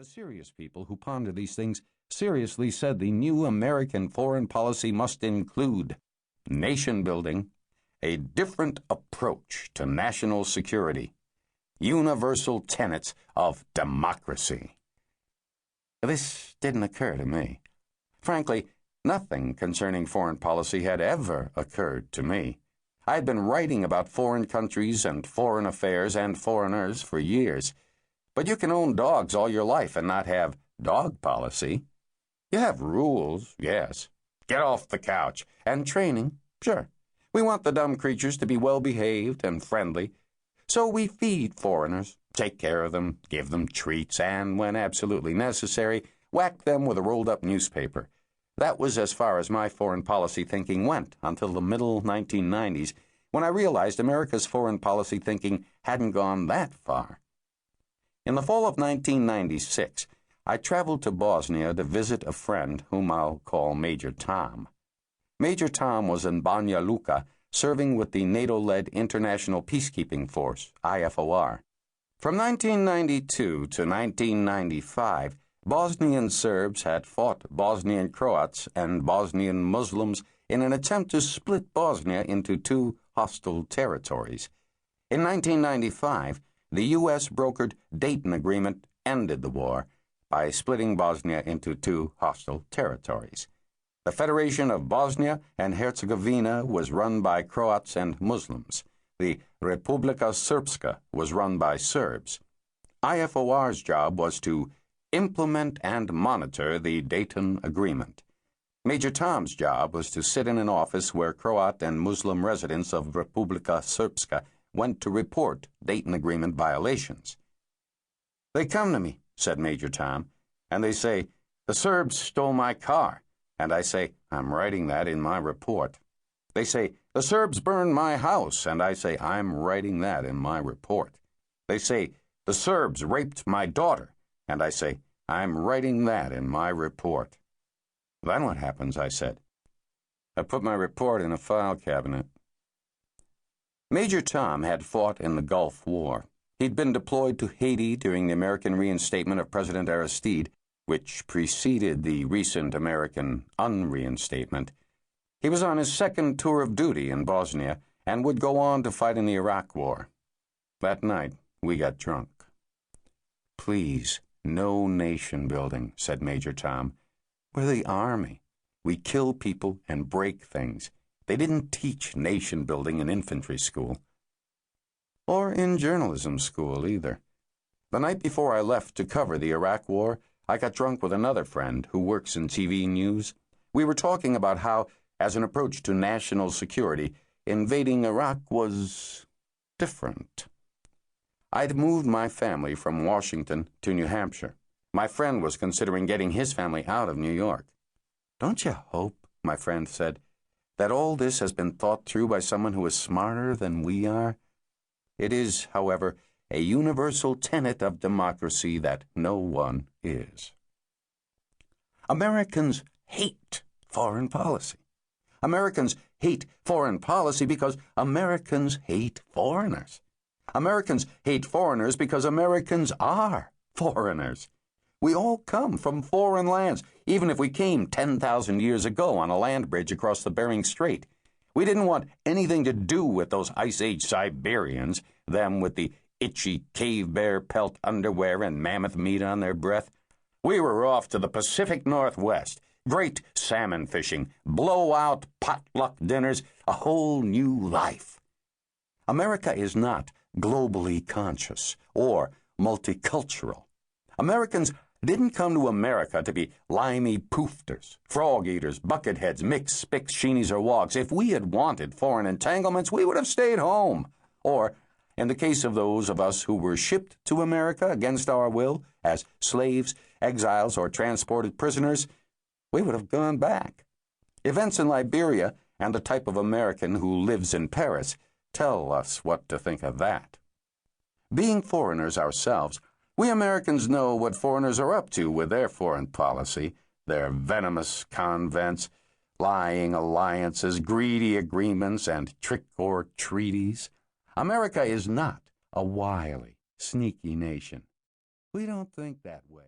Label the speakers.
Speaker 1: The serious people who ponder these things seriously said the new American foreign policy must include nation building, a different approach to national security, universal tenets of democracy. This didn't occur to me. Frankly, nothing concerning foreign policy had ever occurred to me. I had been writing about foreign countries and foreign affairs and foreigners for years. But you can own dogs all your life and not have dog policy. You have rules, yes. Get off the couch. And training, sure. We want the dumb creatures to be well-behaved and friendly. So we feed foreigners, take care of them, give them treats, and, when absolutely necessary, whack them with a rolled-up newspaper. That was as far as my foreign policy thinking went until the middle 1990s, when I realized America's foreign policy thinking hadn't gone that far. In the fall of 1996, I traveled to Bosnia to visit a friend whom I'll call Major Tom. Major Tom was in Banja Luka, serving with the NATO-led International Peacekeeping Force, IFOR. From 1992 to 1995, Bosnian Serbs had fought Bosnian Croats and Bosnian Muslims in an attempt to split Bosnia into two hostile territories. In 1995, the U.S. brokered Dayton Agreement ended the war by splitting Bosnia into two hostile territories. The Federation of Bosnia and Herzegovina was run by Croats and Muslims. The Republika Srpska was run by Serbs. IFOR's job was to implement and monitor the Dayton Agreement. Major Tom's job was to sit in an office where Croat and Muslim residents of Republika Srpska went to report Dayton Agreement violations. They come to me, said Major Tom, and they say, the Serbs stole my car, and I say, I'm writing that in my report. They say, the Serbs burned my house, and I say, I'm writing that in my report. They say, the Serbs raped my daughter, and I say, I'm writing that in my report. Then what happens, I said. I put my report in a file cabinet. Major Tom had fought in the Gulf War. He'd been deployed to Haiti during the American reinstatement of President Aristide, which preceded the recent American unreinstatement. He was on his second tour of duty in Bosnia and would go on to fight in the Iraq War. That night, we got drunk. Please, no nation building, said Major Tom. We're the Army. We kill people and break things. They didn't teach nation building in infantry school. Or in journalism school, either. The night before I left to cover the Iraq War, I got drunk with another friend who works in TV news. We were talking about how, as an approach to national security, invading Iraq was different. I'd moved my family from Washington to New Hampshire. My friend was considering getting his family out of New York. Don't you hope, my friend said, that all this has been thought through by someone who is smarter than we are? It is, however, a universal tenet of democracy that no one is. Americans hate foreign policy. Americans hate foreign policy because Americans hate foreigners. Americans hate foreigners because Americans are foreigners. We all come from foreign lands, even if we came 10,000 years ago on a land bridge across the Bering Strait. We didn't want anything to do with those Ice Age Siberians, them with the itchy cave bear pelt underwear and mammoth meat on their breath. We were off to the Pacific Northwest, great salmon fishing, blowout potluck dinners, a whole new life. America is not globally conscious or multicultural. Americans didn't come to America to be limey poofters, frog-eaters, bucketheads, micks, spicks, sheenies, or wogs. If we had wanted foreign entanglements, we would have stayed home. Or, in the case of those of us who were shipped to America against our will, as slaves, exiles, or transported prisoners, we would have gone back. Events in Liberia and the type of American who lives in Paris tell us what to think of that. Being foreigners ourselves, we Americans know what foreigners are up to with their foreign policy, their venomous convents, lying alliances, greedy agreements, and trick-or treaties. America is not a wily, sneaky nation. We don't think that way.